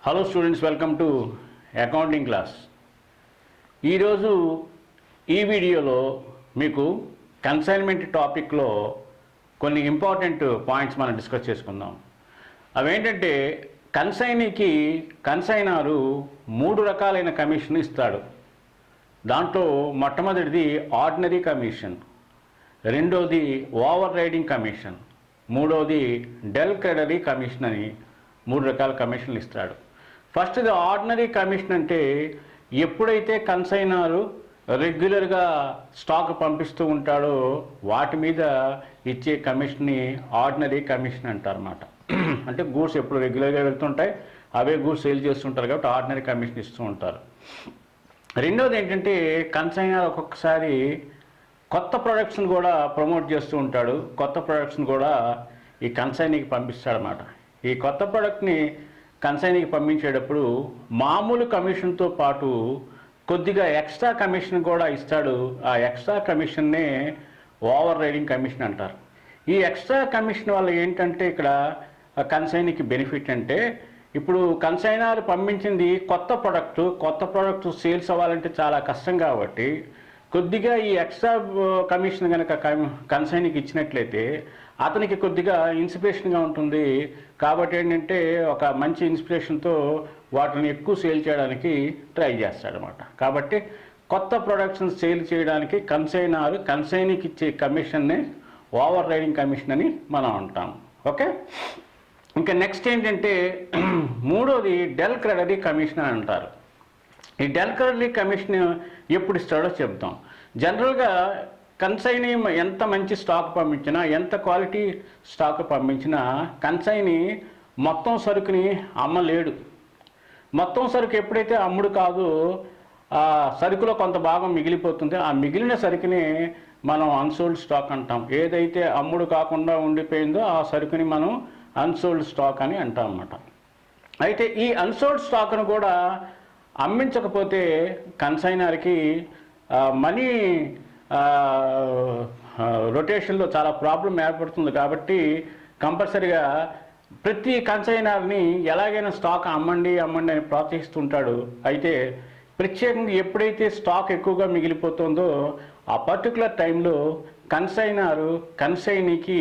Hello students, welcome to accounting class. ఈరోజు ఈ వీడియోలో మీకు కన్సైన్మెంట్ టాపిక్లో కొన్ని ఇంపార్టెంట్ పాయింట్స్ మనం డిస్కస్ చేసుకుందాం. అవేంటంటే కన్సైనరు 3 రకాలైన కమిషన్ ఇస్తాడు. దాంట్లో మొట్టమొదటిది ఆర్డినరీ కమిషన్, రెండోది ఓవర్ రైడింగ్ కమిషన్, మూడోది డెల్ క్రెడరీ కమిషన్ అని 3 రకాల కమిషన్లు ఇస్తాడు. ఫస్ట్ది ఆర్డినరీ కమిషన్ అంటే ఎప్పుడైతే కన్సైనరు రెగ్యులర్గా స్టాక్ పంపిస్తూ ఉంటాడో వాటి మీద ఇచ్చే కమిషన్ని ఆర్డినరీ కమిషన్ అంటారన్నమాట. అంటే గూడ్స్ ఎప్పుడు రెగ్యులర్గా వెళ్తుంటాయి, అవే గూడ్స్ సేల్ చేస్తుంటారు కాబట్టి ఆర్డినరీ కమిషన్ ఇస్తూ ఉంటారు. రెండోది ఏంటంటే కన్సైనర్ ఒక్కొక్కసారి కొత్త ప్రొడక్ట్స్ని కూడా ప్రమోట్ చేస్తూ ఉంటాడు. కొత్త ప్రొడక్ట్స్ని కూడా ఈ కన్సైనీకి పంపిస్తాడనమాట. ఈ కొత్త ప్రోడక్ట్ని కన్సైనీకి పంపించేటప్పుడు మామూలు కమిషన్తో పాటు కొద్దిగా ఎక్స్ట్రా కమిషన్ కూడా ఇస్తాడు. ఆ ఎక్స్ట్రా కమిషన్నే ఓవర్ రైడింగ్ కమిషన్ అంటారు. ఈ ఎక్స్ట్రా కమిషన్ వల్ల ఏంటంటే ఇక్కడ కన్సైనీకి బెనిఫిట్ అంటే, ఇప్పుడు కన్సైనర్ పంపించింది కొత్త ప్రోడక్ట్ సేల్స్ అవ్వాలంటే చాలా కష్టం కాబట్టి కొద్దిగా ఈ ఎక్స్ట్రా కమిషన్ కనుక కన్సైనీకి ఇచ్చినట్లయితే అతనికి కొద్దిగా ఇన్స్పిరేషన్గా ఉంటుంది. కాబట్టి ఏంటంటే ఒక మంచి ఇన్స్పిరేషన్తో వాటిని ఎక్కువ సేల్ చేయడానికి ట్రై చేస్తాడనమాట. కాబట్టి కొత్త ప్రొడక్ట్స్ని సేల్ చేయడానికి కన్సైనీకి ఇచ్చే కమిషన్ని ఓవర్ రైడింగ్ కమిషన్ అని మనం అంటాం. ఓకే, ఇంకా నెక్స్ట్ ఏంటంటే మూడోది డెల్ క్రెడరీ కమిషన్ అని అంటారు. ఈ డెల్ క్రెడరీ కమిషన్ ఎప్పుడు ఇస్తాడో చెప్తాం. జనరల్గా కన్సైనీ ఎంత మంచి స్టాక్ పంపించినా, ఎంత క్వాలిటీ స్టాక్ పంపించినా కన్సైనీ మొత్తం సరుకుని అమ్మలేడు. మొత్తం సరుకు ఎప్పుడైతే అమ్ముడు కాదు, ఆ సరుకులో కొంత భాగం మిగిలిపోతుంది. ఆ మిగిలిన సరుకుని మనం అన్సోల్డ్ స్టాక్ అంటాం. ఏదైతే అమ్ముడు కాకుండా ఉండిపోయిందో ఆ సరుకుని మనం అన్సోల్డ్ స్టాక్ అని అంటాం అన్నమాట. అయితే ఈ అన్సోల్డ్ స్టాక్ను కూడా అమ్మించకపోతే కన్సైనర్కి మనీ రొటేషన్లో చాలా ప్రాబ్లం ఏర్పడుతుంది. కాబట్టి కంపల్సరిగా ప్రతి కన్సైనర్ని ఎలాగైనా స్టాక్ అమ్మండి అని ప్రోత్సహిస్తుంటాడు. అయితే ప్రత్యేకంగా ఎప్పుడైతే స్టాక్ ఎక్కువగా మిగిలిపోతుందో ఆ పర్టికులర్ టైంలో కన్సైనీకి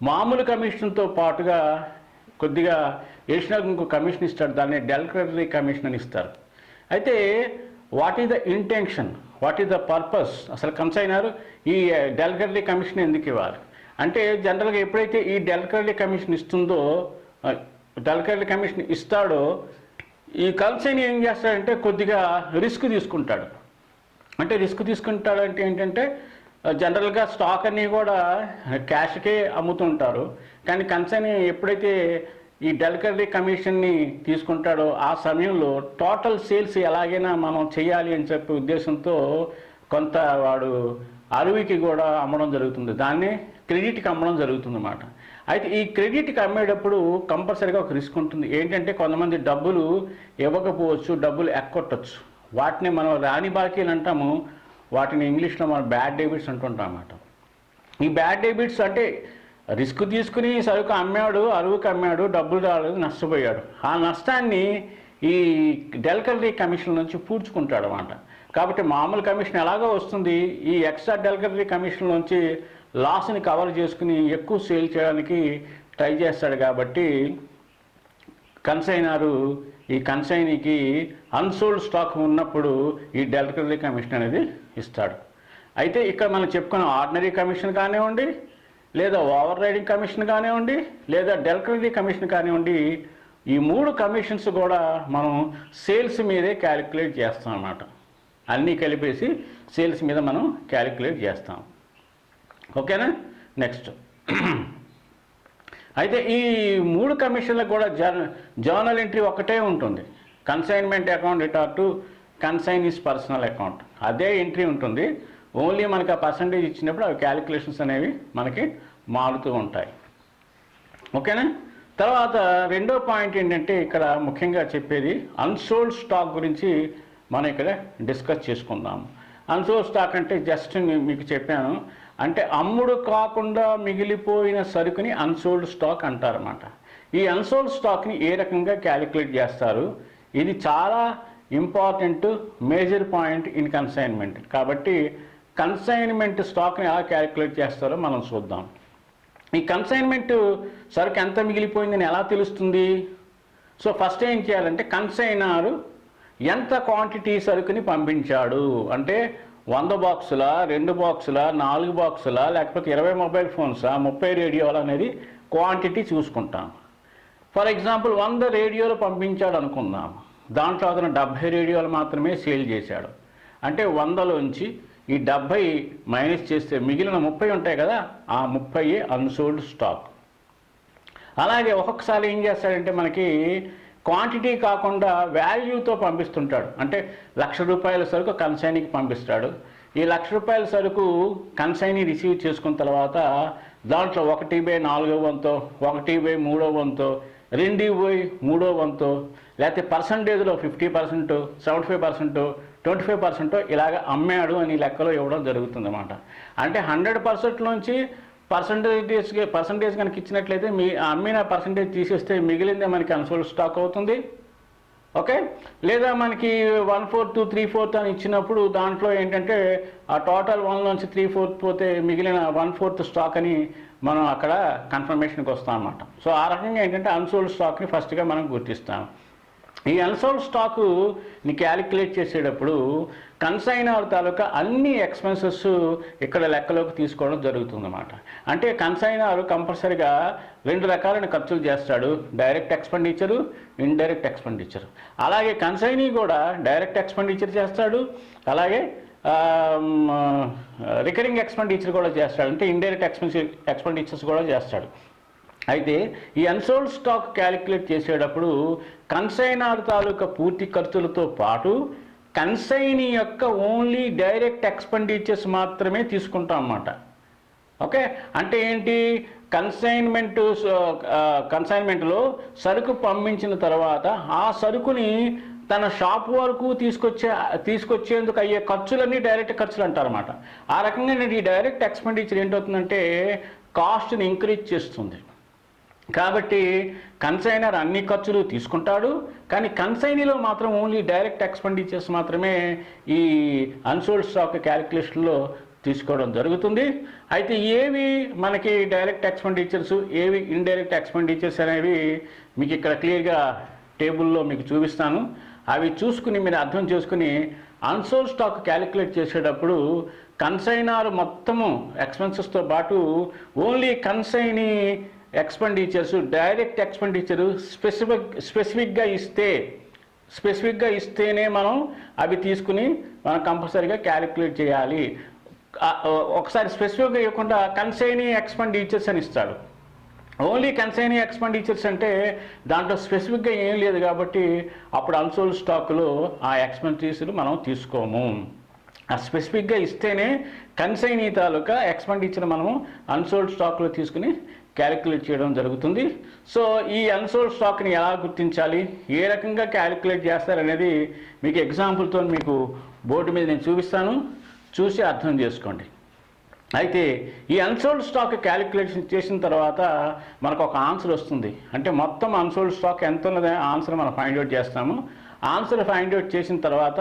మామూలు కమిషన్తో పాటుగా కొద్దిగా అడిషనల్ ఇంకో కమిషన్ ఇస్తాడు. దాన్ని డెల్ క్రెడరీ కమిషన్ అని ఇస్తారు. అయితే what is the intention, what is the purpose, అసలు కన్సైనర్ ఈ డెల్ క్రెడరీ కమిషన్ ఎందుకు ఇవ్వాలి అంటే, జనరల్గా ఎప్పుడైతే ఈ డెల్ క్రెడరీ కమిషన్ ఇస్తాడో ఈ కన్సైనీ ఏం చేస్తాడంటే కొద్దిగా రిస్క్ తీసుకుంటాడు. అంటే రిస్క్ తీసుకుంటాడంటే ఏంటంటే, జనరల్గా స్టాక్ అన్నీ కూడా క్యాష్కే అమ్ముతుంటారు. కానీ కన్సైనీ ఎప్పుడైతే ఈ డెల్ క్రెడరీ కమిషన్ని తీసుకుంటాడో ఆ సమయంలో టోటల్ సేల్స్ ఎలాగైనా మనం చేయాలి అని చెప్పే ఉద్దేశంతో కొంత వాడు అరువుకి కూడా అమ్మడం జరుగుతుంది. దాన్ని క్రెడిట్కి అమ్మడం జరుగుతుంది అన్నమాట. అయితే ఈ క్రెడిట్కి అమ్మేటప్పుడు కంపల్సరీగా ఒక రిస్క్ ఉంటుంది. ఏంటంటే కొంతమంది డబ్బులు ఇవ్వకపోవచ్చు, డబ్బులు ఎక్కొట్టచ్చు. వాటిని మనం రాని బాకీలు అంటాము. వాటిని ఇంగ్లీష్లో మనం బ్యాడ్ డెబిట్స్ అంటుంటాం అన్నమాట. ఈ బ్యాడ్ డెబిట్స్ అంటే రిస్క్ తీసుకుని సరుకు అమ్మాడు, అరువుకి అమ్మాడు, డబ్బులు రాలేదు, నష్టపోయాడు. ఆ నష్టాన్ని ఈ డెల్ క్రెడరీ కమిషన్ నుంచి పూడ్చుకుంటాడు అన్నమాట. కాబట్టి మామూలు కమిషన్ ఎలాగో వస్తుంది, ఈ ఎక్స్ట్రా డెల్ క్రెడరీ కమిషన్ నుంచి లాస్ని కవర్ చేసుకుని ఎక్కువ సేల్ చేయడానికి ట్రై చేస్తాడు. కాబట్టి కన్సైనీకి అన్సోల్డ్ స్టాక్ ఉన్నప్పుడు ఈ డెల్ క్రెడరీ కమిషన్ అనేది ఇస్తాడు. అయితే ఇక్కడ మనం చెప్పుకున్న ఆర్డినరీ కమిషన్ కానివ్వండి, లేదా ఓవర్ రైడింగ్ కమిషన్ కానివ్వండి, లేదా డెల్ క్రెడరీ కమిషన్ కానివ్వండి, ఈ 3 కమిషన్స్ కూడా మనం సేల్స్ మీదే క్యాలిక్యులేట్ చేస్తాం అన్నమాట. అన్నీ కలిపేసి సేల్స్ మీద మనం క్యాలిక్యులేట్ చేస్తాం. ఓకేనా, నెక్స్ట్ అయితే ఈ 3 కమిషన్లకు కూడా జర్నల్ ఎంట్రీ ఒకటే ఉంటుంది. కన్సైన్మెంట్ అకౌంట్ రిటార్ టు కన్సైనీస్ పర్సనల్ అకౌంట్ అదే ఎంట్రీ ఉంటుంది. ఓన్లీ మనకి ఆ పర్సంటేజ్ ఇచ్చినప్పుడు అవి క్యాలిక్యులేషన్స్ అనేవి మనకి మారుతూ ఉంటాయి. ఓకేనా. తర్వాత రెండో పాయింట్ ఏంటంటే, ఇక్కడ ముఖ్యంగా చెప్పేది అన్సోల్డ్ స్టాక్ గురించి మనం ఇక్కడ డిస్కస్ చేసుకుందాం. అన్సోల్డ్ స్టాక్ అంటే జస్ట్ మీకు చెప్పాను, అంటే అమ్ముడు కాకుండా మిగిలిపోయిన సరుకుని అన్సోల్డ్ స్టాక్ అంటారన్నమాట. ఈ అన్సోల్డ్ స్టాక్ని ఏ రకంగా క్యాలిక్యులేట్ చేస్తారు, ఇది చాలా important major point in consignment. కాబట్టి కన్సైన్మెంట్ స్టాక్ని ఎలా క్యాలిక్యులేట్ చేస్తారో మనం చూద్దాం. ఈ కన్సైన్మెంట్ సరుకు ఎంత మిగిలిపోయిందని ఎలా తెలుస్తుంది? సో ఫస్ట్ ఏం చేయాలంటే కన్సైనర్ ఎంత క్వాంటిటీ సరుకుని పంపించాడు అంటే 100 బాక్సుల, 2 బాక్సుల, 4 బాక్సుల, లేకపోతే 20 మొబైల్ ఫోన్సా, 30 రేడియోలు అనేది క్వాంటిటీ చూసుకుంటాం. ఫర్ ఎగ్జాంపుల్ 100 రేడియోలు పంపించాడు అనుకుందాం, దాంట్లో అతను 70 రేడియోలు మాత్రమే సేల్ చేశాడు. అంటే 100లోంచి ఈ 70 మైనస్ చేస్తే మిగిలిన 30 ఉంటాయి కదా, ఆ 30 అన్సోల్డ్ స్టాక్. అలాగే ఒక్కొక్కసారి ఏం చేస్తాడంటే మనకి క్వాంటిటీ కాకుండా వాల్యూతో పంపిస్తుంటాడు. అంటే ₹1,00,000 సరుకు కన్సైనీకి పంపిస్తాడు. ఈ ₹1,00,000 సరుకు కన్సైనీ రిసీవ్ చేసుకున్న తర్వాత దాంట్లో 1/4 వంతో, 1/3 వంతో, 2/3 వంతో, లేకపోతే పర్సంటేజ్లో 50%, 75%, 25% ఇలాగ అమ్మాడు అని లెక్కలో ఇవ్వడం జరుగుతుంది అన్నమాట. అంటే 100%లోంచి పర్సంటేజ్ కనుక ఇచ్చినట్లయితే మీ అమ్మిన పర్సంటేజ్ తీసేస్తే మిగిలిందే మనకి అన్సోల్డ్ స్టాక్ అవుతుంది. ఓకే, లేదా మనకి 1/4, 3/4 అని ఇచ్చినప్పుడు దాంట్లో ఏంటంటే ఆ టోటల్ 1లోంచి 3/4 పోతే మిగిలిన 1/4 స్టాక్ అని మనం అక్కడ కన్ఫర్మేషన్కి వస్తాం అన్నమాట. సో ఆ రకంగా ఏంటంటే అన్సోల్డ్ స్టాక్ని ఫస్ట్గా మనం గుర్తిస్తాం. ఈ అన్సోల్డ్ స్టాకుని క్యాలిక్యులేట్ చేసేటప్పుడు కన్సైనర్ తాలూకా అన్ని ఎక్స్పెన్సెస్ ఇక్కడ లెక్కలోకి తీసుకోవడం జరుగుతుందన్నమాట. అంటే కన్సైనర్ కంపల్సరిగా 2 రకాలైన ఖర్చులు చేస్తాడు, డైరెక్ట్ ఎక్స్పెండిచరు, ఇండైరెక్ట్ ఎక్స్పెండిచర్. అలాగే కన్సైనీ కూడా డైరెక్ట్ ఎక్స్పెండిచర్ చేస్తాడు, అలాగే రికరింగ్ ఎక్స్పెండిచర్ కూడా చేస్తాడు, అంటే ఇండైరెక్ట్ ఎక్స్పెండిచర్స్ కూడా చేస్తాడు. అయితే ఈ అన్సోల్డ్ స్టాక్ క్యాలిక్యులేట్ చేసేటప్పుడు కన్సైనర్ తాలూకా పూర్తి ఖర్చులతో పాటు కన్సైనీ యొక్క ఓన్లీ డైరెక్ట్ ఎక్స్పెండిచర్స్ మాత్రమే తీసుకుంటాం అన్నమాట. ఓకే, అంటే ఏంటి, కన్సైన్మెంట్లో సరుకు పంపించిన తర్వాత ఆ సరుకుని తన షాప్ వరకు తీసుకొచ్చేందుకు అయ్యే ఖర్చులన్నీ డైరెక్ట్ ఖర్చులు అంటారన్నమాట. ఆ రకంగా ఈ డైరెక్ట్ ఎక్స్పెండిచర్ ఏంటవుతుందంటే కాస్ట్ని ఇంక్రీజ్ చేస్తుంది. కాబట్టి కన్సైనర్ అన్ని ఖర్చులు తీసుకుంటాడు, కానీ కన్సైనీలో మాత్రం ఓన్లీ డైరెక్ట్ ఎక్స్పెండిచర్స్ మాత్రమే ఈ అన్సోల్డ్ స్టాక్ క్యాలిక్యులేషన్లో తీసుకోవడం జరుగుతుంది. అయితే ఏవి మనకి డైరెక్ట్ ఎక్స్పెండిచర్స్, ఏవి ఇండైరెక్ట్ ఎక్స్పెండిచర్స్ అనేవి మీకు ఇక్కడ క్లియర్గా టేబుల్లో మీకు చూపిస్తాను. అవి చూసుకుని మీరు అర్థం చేసుకుని అన్సోల్డ్ స్టాక్ క్యాలిక్యులేట్ చేసేటప్పుడు కన్సైనర్ మొత్తము ఎక్స్పెన్సెస్తో పాటు only consignee expenditures, direct expenditure స్పెసిఫిక్గా ఇస్తేనే మనం అవి తీసుకుని మనం కంపల్సరీగా క్యాలిక్యులేట్ చేయాలి. ఒకసారి స్పెసిఫిక్గా ఇవ్వకుండా కన్సైనీ ఎక్స్పెండిచర్స్ అని ఇస్తాడు. ఓన్లీ కన్సైనీ ఎక్స్పెండిచర్స్ అంటే దాంట్లో స్పెసిఫిక్గా ఏం లేదు కాబట్టి అప్పుడు అన్సోల్డ్ స్టాక్లో ఆ ఎక్స్పెండిచర్స్ మనం తీసుకోము. ఆ స్పెసిఫిక్గా ఇస్తేనే కన్సైనీ తాలూకా ఎక్స్పెండిచర్ మనము అన్సోల్డ్ స్టాక్లో తీసుకుని క్యాలిక్యులేట్ చేయడం జరుగుతుంది. సో ఈ అన్సోల్డ్ స్టాక్ని ఎలా గుర్తించాలి, ఏ రకంగా క్యాలిక్యులేట్ చేస్తారనేది మీకు ఎగ్జాంపుల్తో మీకు బోర్డు మీద నేను చూపిస్తాను, చూసి అర్థం చేసుకోండి. అయితే ఈ అన్సోల్డ్ స్టాక్ క్యాలిక్యులేషన్ చేసిన తర్వాత మనకు ఒక ఆన్సర్ వస్తుంది. అంటే మొత్తం అన్సోల్డ్ స్టాక్ ఎంత ఉన్నది ఆన్సర్ మనం ఫైండ్ అవుట్ చేస్తాము. ఆన్సర్ ఫైండ్ అవుట్ చేసిన తర్వాత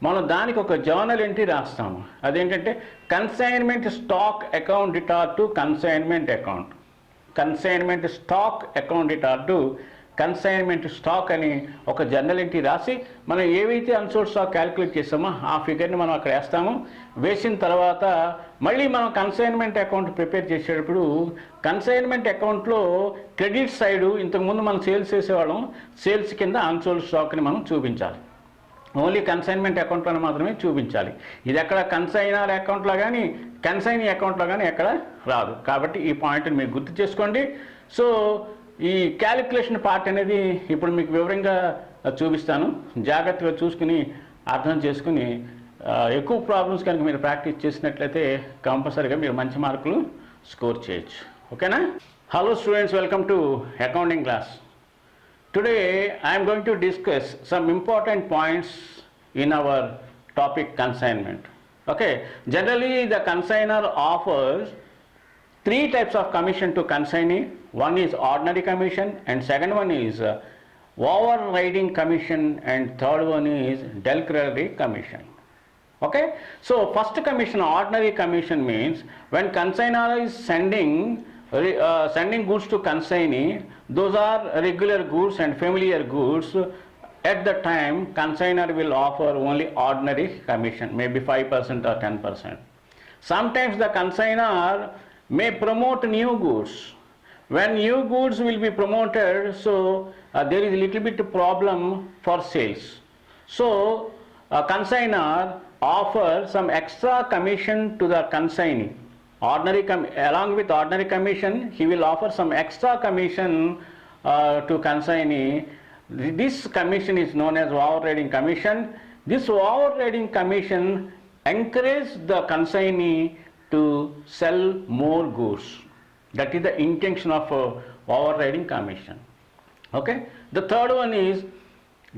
మనం దానికి ఒక జర్నల్ ఎంట్రీ రాస్తాము. అదేంటంటే కన్సైన్మెంట్ స్టాక్ అకౌంట్ రిటార్ to consignment account, consignment stock account రిటార్ టు కన్సైన్మెంట్ స్టాక్ అని ఒక జర్నల్ ఎంట్రీ రాసి మనం ఏవైతే అన్సోల్డ్ స్టాక్ క్యాలిక్యులేట్ చేస్తామో ఆ ఫిగర్ని మనం అక్కడ వేస్తాము. వేసిన తర్వాత మళ్ళీ మనం కన్సైన్మెంట్ అకౌంట్ ప్రిపేర్ చేసేటప్పుడు కన్సైన్మెంట్ అకౌంట్లో క్రెడిట్ సైడు ఇంతకుముందు మనం సేల్స్ చేసేవాళ్ళం, సేల్స్ కింద అన్సోల్డ్ స్టాక్ని మనం చూపించాలి. ఓన్లీ కన్సైన్మెంట్ అకౌంట్లో మాత్రమే చూపించాలి. ఇది ఎక్కడ కన్సైనర్ అకౌంట్లో కానీ కన్సైనీ అకౌంట్లో కానీ ఎక్కడ రాదు. కాబట్టి ఈ పాయింట్ని మీరు గుర్తు చేసుకోండి. సో ఈ క్యాలిక్యులేషన్ పార్ట్ అనేది ఇప్పుడు మీకు వివరంగా చూపిస్తాను. జాగ్రత్తగా చూసుకుని అర్థం చేసుకుని ఎక్కువ ప్రాబ్లమ్స్ కనుక మీరు ప్రాక్టీస్ చేసినట్లయితే కంపల్సరీగా మీరు మంచి మార్కులు స్కోర్ చేయొచ్చు. ఓకేనా? Hello students, welcome to accounting class. Today I am going to discuss some important points in our topic consignment. Okay, generally the consignor offers three types of commission to consignee. One is ordinary commission, and second one is overriding commission, and third one is delivery commission. Okay, so first commission, ordinary commission, means when consignor is sending goods to consignee, those are regular goods and familiar goods. At the time, consignor will offer only ordinary commission, maybe 5% or 10%. Sometimes the consignor may promote new goods. When new goods will be promoted, so there is a little bit problem for sales. So consignor offers some extra commission to the consignee. Along with ordinary commission, he will offer some extra commission to consignee. This commission is known as overriding commission. This overriding commission encourages the consignee to sell more goods. That is the intention of overriding commission. Okay. The third one is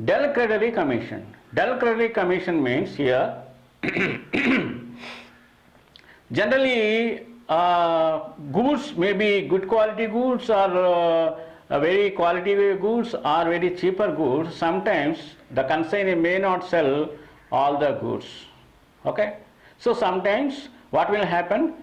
del credere commission. Del credere commission means here generally goods may be good quality goods or very quality goods or very cheaper goods. Sometimes the consignee may not sell all the goods. Okay. So sometimes what will happen?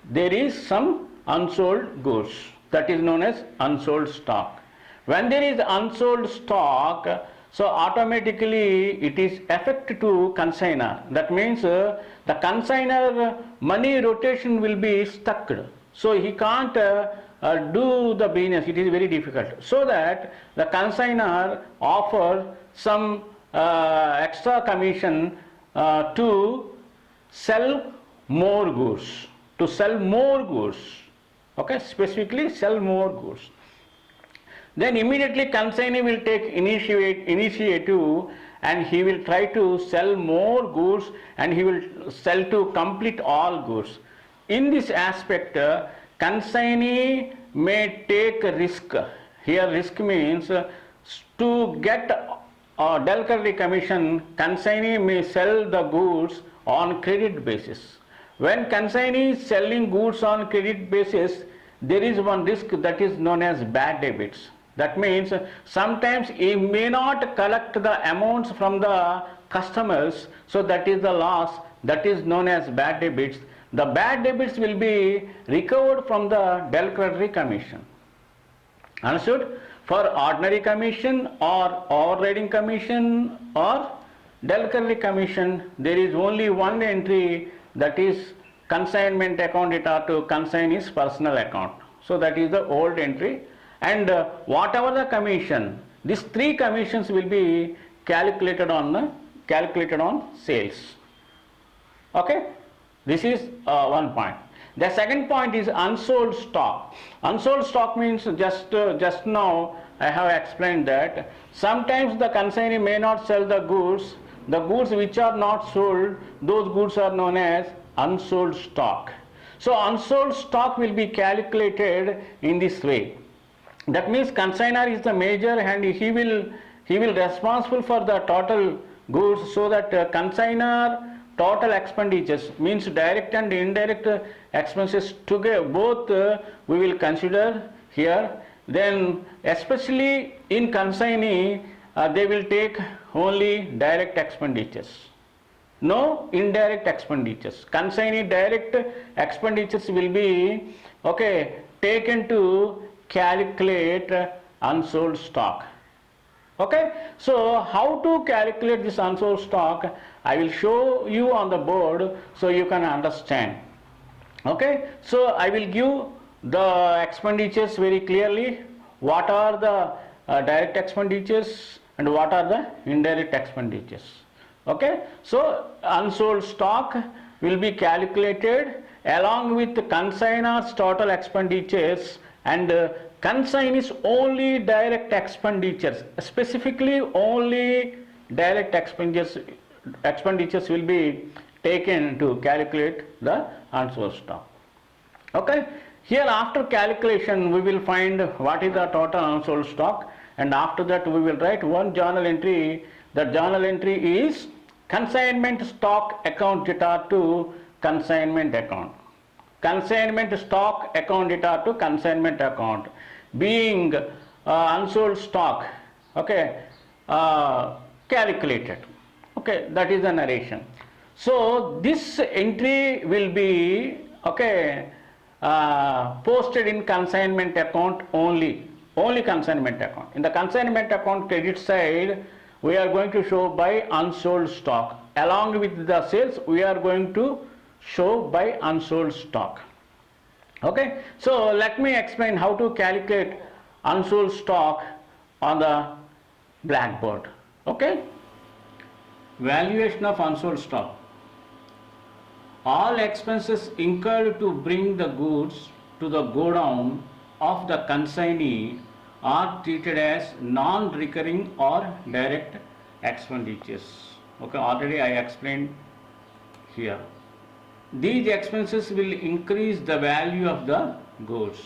There is some unsold goods, that is known as unsold stock. When there is unsold stock, so automatically it is effect to consignor. That means the consignor money rotation will be stuck. So he can't do the business. It is very difficult. So that the consignor offers some extra commission to sell more goods. To sell more goods. Okay, specifically sell more goods. Then immediately consignee will take initiative and he will try to sell more goods and he will sell to complete all goods. In this aspect, consignee may take a risk. Here risk means to get del credere commission, consignee may sell the goods on credit basis. When consignee is selling goods on credit basis, there is one risk that is known as bad debits. That means sometimes he may not collect the amounts from the customers, so that is the loss, that is known as bad debits. The bad debits will be recovered from the del credere commission. Understood? For ordinary commission or overriding commission or del credere commission, there is only one entry, that is consignment account to consignee's personal account. So that is the old entry. And whatever the commission, these three commissions will be calculated on sales. Okay, this is one point. The second point is unsold stock. Unsold stock means just now I have explained that sometimes the consignee may not sell the goods. The goods which are not sold, those goods are known as unsold stock. So unsold stock will be calculated in this way. That means consignor is the major and he will responsible for the total goods, so that consignor total expenditures means direct and indirect expenses together both we will consider here. Then especially in consignee they will take only direct expenditures, no indirect expenditures. Consignee direct expenditures will be taken to calculate unsold stock. Okay, so how to calculate this unsold stock, I will show you on the board so you can understand. Okay, so I will give the expenditures very clearly, what are the direct expenditures and what are the indirect expenditures. Okay, so unsold stock will be calculated along with the consignor's total expenditures and consignee's only direct expenditures. Specifically only direct expenditures will be taken to calculate the unsold stock. Okay, here after calculation we will find what is the total unsold stock, and after that we will write one journal entry. The journal entry is consignment stock account to consignment account. consignment stock account data to consignment account, being unsold stock, okay, calculated. Okay, that is the narration. So this entry will be, okay, posted in consignment account only consignment account. In the consignment account credit side, we are going to show by unsold stock. Along with the sales, we are going to show by unsold stock. Okay, so let me explain how to calculate unsold stock on the blackboard. Okay, valuation of unsold stock. All expenses incurred to bring the goods to the godown of the consignee are treated as non-recurring or direct expenditures. Okay, already I explained here. These expenses will increase the value of the goods.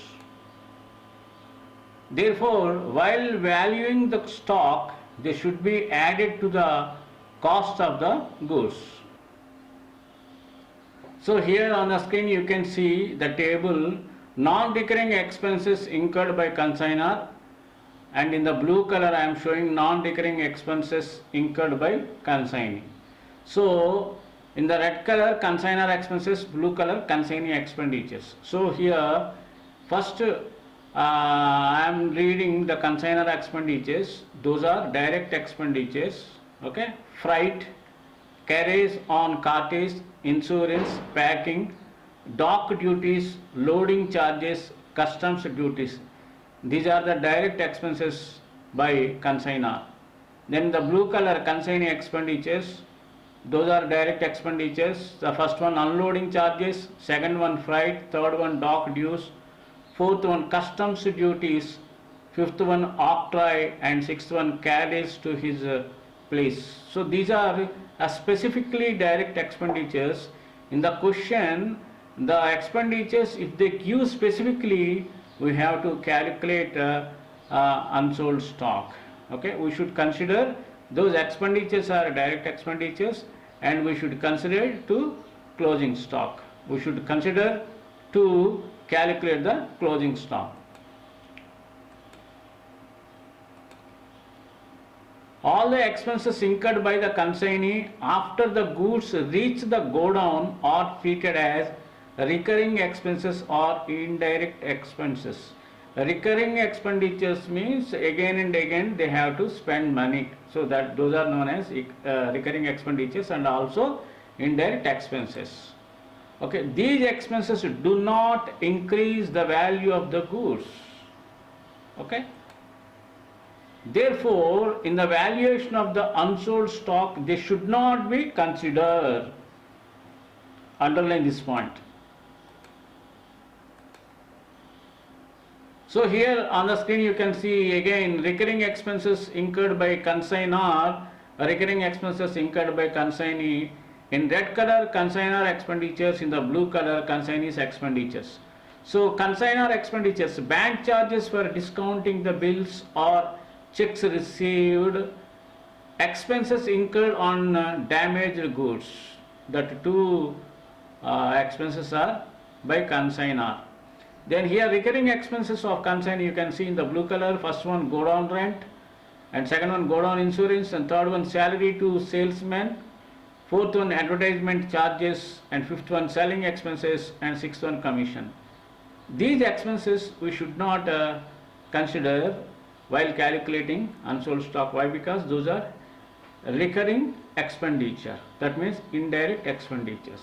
Therefore, while valuing the stock, they should be added to the cost of the goods. So here on the screen you can see the table non-recurring expenses incurred by consignor, and in the blue color I am showing non-recurring expenses incurred by consignee. So in the red color consignor expenses, blue color consignee expenditures. So here first I am reading the consignor expenditures. Those are direct expenditures. Okay, freight, carriage on cartage, insurance, packing, dock duties, loading charges, customs duties. These are the direct expenses by consignor. Then the blue color consignee expenditures, those are direct expenditures. The first one unloading charges, second one freight, third one dock dues, fourth one customs duties, fifth one octroi, and sixth one carriage to his place. So these are specifically direct expenditures. In the question, the expenditures, if they give specifically, we have to calculate unsold stock. Okay, we should consider those expenditures are direct expenditures, and we should consider to closing stock. We should consider to calculate the closing stock. All the expenses incurred by the consignee after the goods reach the godown are treated as recurring expenses or indirect expenses. Recurring expenditures means again and again they have to spend money, so that those are known as recurring expenditures and also indirect expenses. Okay, these expenses do not increase the value of the goods. Okay, therefore in the valuation of the unsold stock they should not be considered. Underline this point. So here on the screen you can see again recurring expenses incurred by consignor, recurring expenses incurred by consignee. In red color consignor expenditures, in the blue color consignee's expenditures. So consignor expenditures, bank charges for discounting the bills or checks received, expenses incurred on damaged goods. That two expenses are by consignor. Then here recurring expenses of consignee you can see in the blue color. First one godown rent, and second one godown insurance, and third one salary to salesmen, fourth one advertisement charges, and fifth one selling expenses, and sixth one commission. These expenses we should not consider while calculating unsold stock. Why? Because those are recurring expenditure, that means indirect expenditures.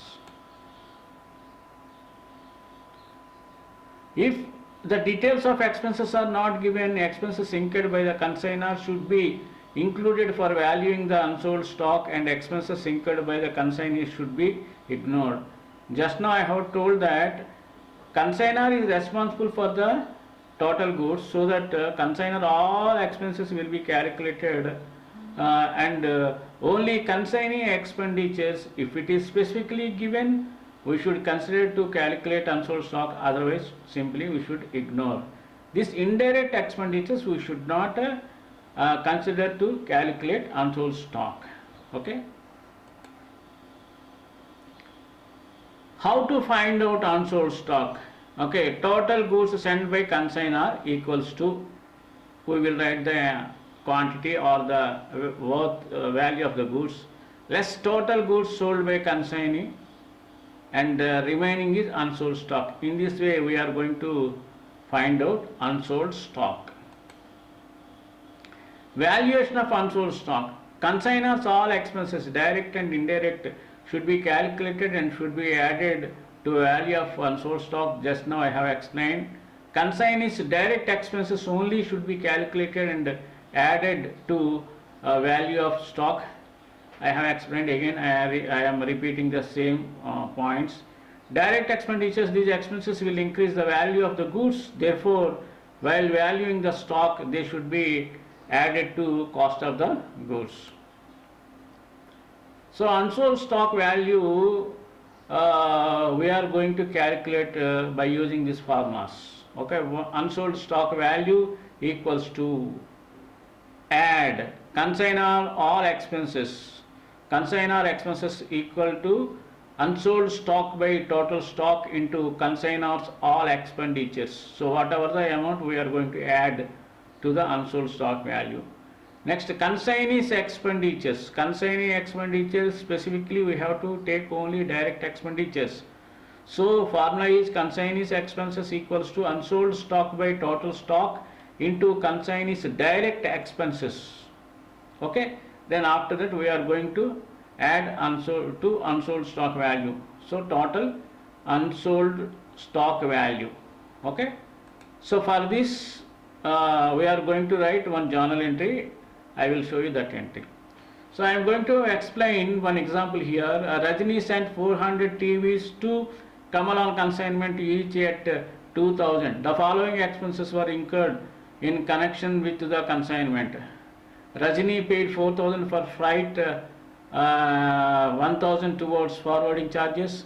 If the details of expenses are not given, expenses incurred by the consignor should be included for valuing the unsold stock, and expenses incurred by the consignee should be ignored. Just now I have told that consignor is responsible for the total goods, so that consignor all expenses will be calculated, and only consignee expenditures, if it is specifically given, we should consider to calculate unsold stock, otherwise simply we should ignore. These indirect expenditures we should not consider to calculate unsold stock. Okay. How to find out unsold stock? Okay, total goods sent by consignor equals to, we will write the quantity or the worth value of the goods, less total goods sold by consignee, and remaining is unsold stock. In this way we are going to find out unsold stock. Valuation of unsold stock. Consignors all expenses, direct and indirect, should be calculated and should be added to value of unsold stock. Just now I have explained. Consignees direct expenses only should be calculated and added to value of stock. I have explained again. I am repeating the same points. Direct expenditures, these expenses will increase the value of the goods. Therefore, while valuing the stock, they should be added to cost of the goods. So unsold stock value we are going to calculate by using these formulas. Okay, unsold stock value equals to add consignor all expenses. Consignor expenses equal to unsold stock by total stock into consignor's all expenditures. So whatever the amount we are going to add to the unsold stock value. Next, consignee's expenditures. Consignee expenditures, specifically we have to take only direct expenditures. So formula is consignee's expenses equals to unsold stock by total stock into consignee's direct expenses. Okay, then after that we are going to add unsold to unsold stock value. So total unsold stock value. Okay, so for this we are going to write one journal entry. I will show you that entry. So I am going to explain one example here. Rajni sent 400 TVs to Kamal on consignment, each at 2000. The following expenses were incurred in connection with the consignment. Rajni paid 4000 for freight, 1000 towards forwarding charges.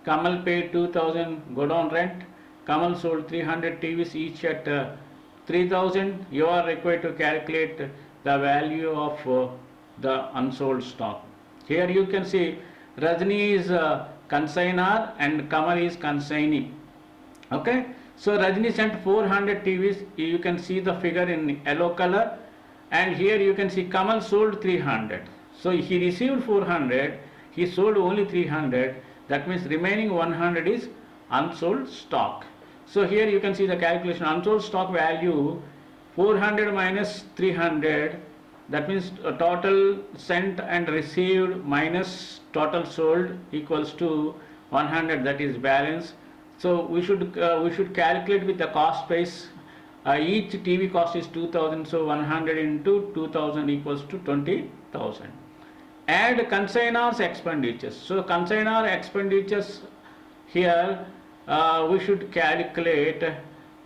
Kamal paid 2000 godown rent. Kamal sold 300 TVs each at 3000. You are required to calculate the value of the unsold stock. Here you can see Rajni is consignor and Kamal is consignee. Okay, so Rajni sent 400 TVs. You can see the figure in yellow color, and here you can see Kamal sold 300. So he received 400, he sold only 300. That means remaining 100 is unsold stock. So here you can see the calculation. Unsold stock value 400 minus 300, that means total sent and received minus total sold equals to 100, that is balance. So we should calculate with the cost price. Each TV cost is 2000, so 100 into 2000 equals to 20,000. Add consignor's expenditures. So consignor expenditures here we should calculate.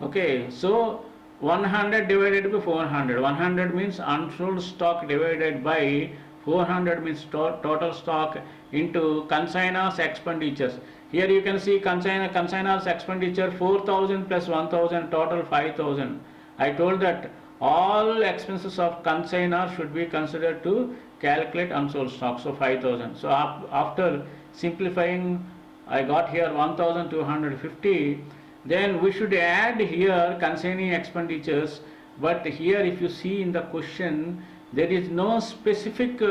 Okay, so 100 divided by 400. 100 means unsold stock divided by 400 means total stock into consignor's expenditures. Here you can see consignor's expenditure 4000 plus 1000, total 5000. I told that all expenses of consignor should be considered to calculate unsold stock. So 5000. So after simplifying, I got here 1250. Then we should add here consignee expenditures, but here if you see in the question there is no specific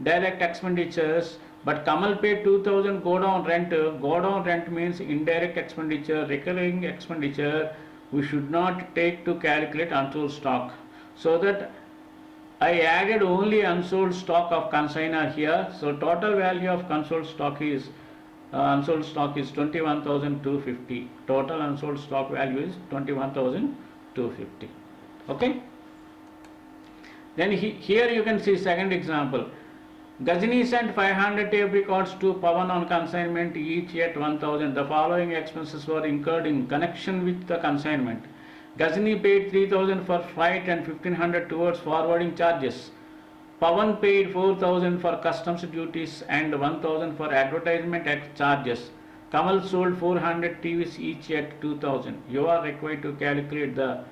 direct expenditures, but Kamal paid 2000 godown rent. Godown rent means indirect expenditure, recurring expenditure. We should not take to calculate unsold stock. So that I added only unsold stock of consignor here. So total value of unsold stock is 21,250. Total unsold stock value is 21,250. Okay. Then here you can see second example. Gajini sent 500 tape records to Pawan on consignment, each at 1000. The following expenses were incurred in connection with the consignment. Gajini paid 3000 for freight and 1500 towards forwarding charges. Pawan paid 4000 for customs duties and 1000 for advertisement charges. Kamal sold 400 TVs each at 2000. You are required to calculate the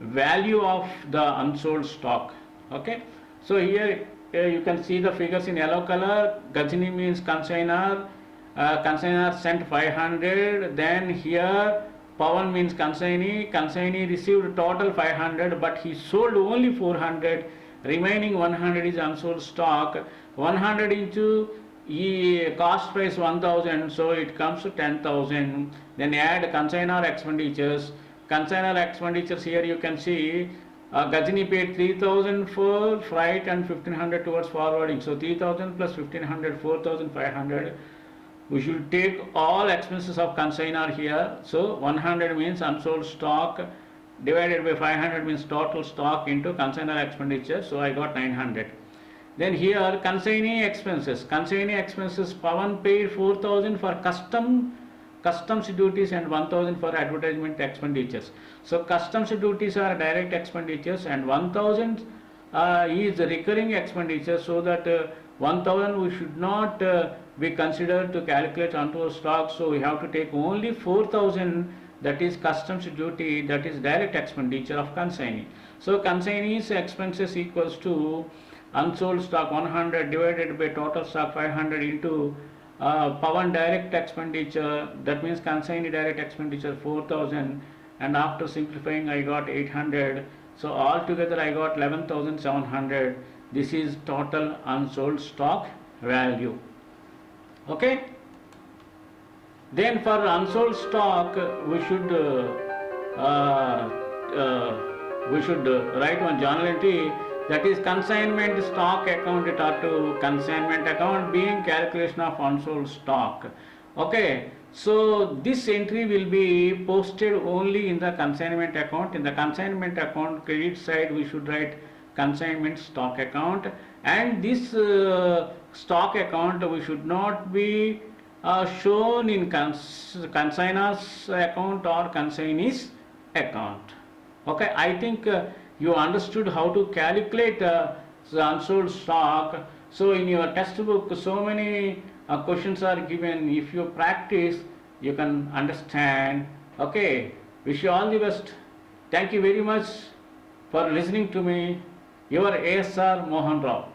value of the unsold stock. Okay. So here you can see the figures in yellow color. Gajini means consignor consignor sent 500, then here Pawan means consignee received total 500 but he sold only 400, remaining 100 is unsold stock. 100 into cost price 1000, so it comes to 10,000. Then add consignor expenditures. Consignor expenditures, here you can see Gajini paid 3,000 for freight and 1,500 towards forwarding. So 3,000 plus 1,500, 4,500. We should take all expenses of consignor here. So 100 means unsold stock divided by 500 means total stock into consignor expenditure. So I got 900. Then here consignee expenses. Consignee expenses, Pawan paid 4,000 for customs duties and 1,000 for advertisement expenditures. So customs duties are direct expenditures and 1,000 is recurring expenditure, so that 1,000 we should not be considered to calculate unsold stock. So we have to take only 4,000, that is customs duty, that is direct expenditure of consignee. So consignee's expenses equals to unsold stock 100 divided by total stock 500 into Pawan direct expenditure, that means consignee direct expenditure 4,000, and after simplifying I got 800. So altogether I got 11,700. This is total unsold stock value. Okay. Then for unsold stock we should write one journal entry, that is consignment stock account it ought to consignment account being calculation of unsold stock. Okay, so this entry will be posted only in the consignment account. In the consignment account credit side we should write consignment stock account, and this stock account we should not be shown in consignor's account or consignee's account. Okay, I think you understood how to calculate the unsold stock. So in your textbook so many questions are given. If you practice you can understand. Okay, wish you all the best. Thank you very much for listening to me. Your ASR Mohan Rao.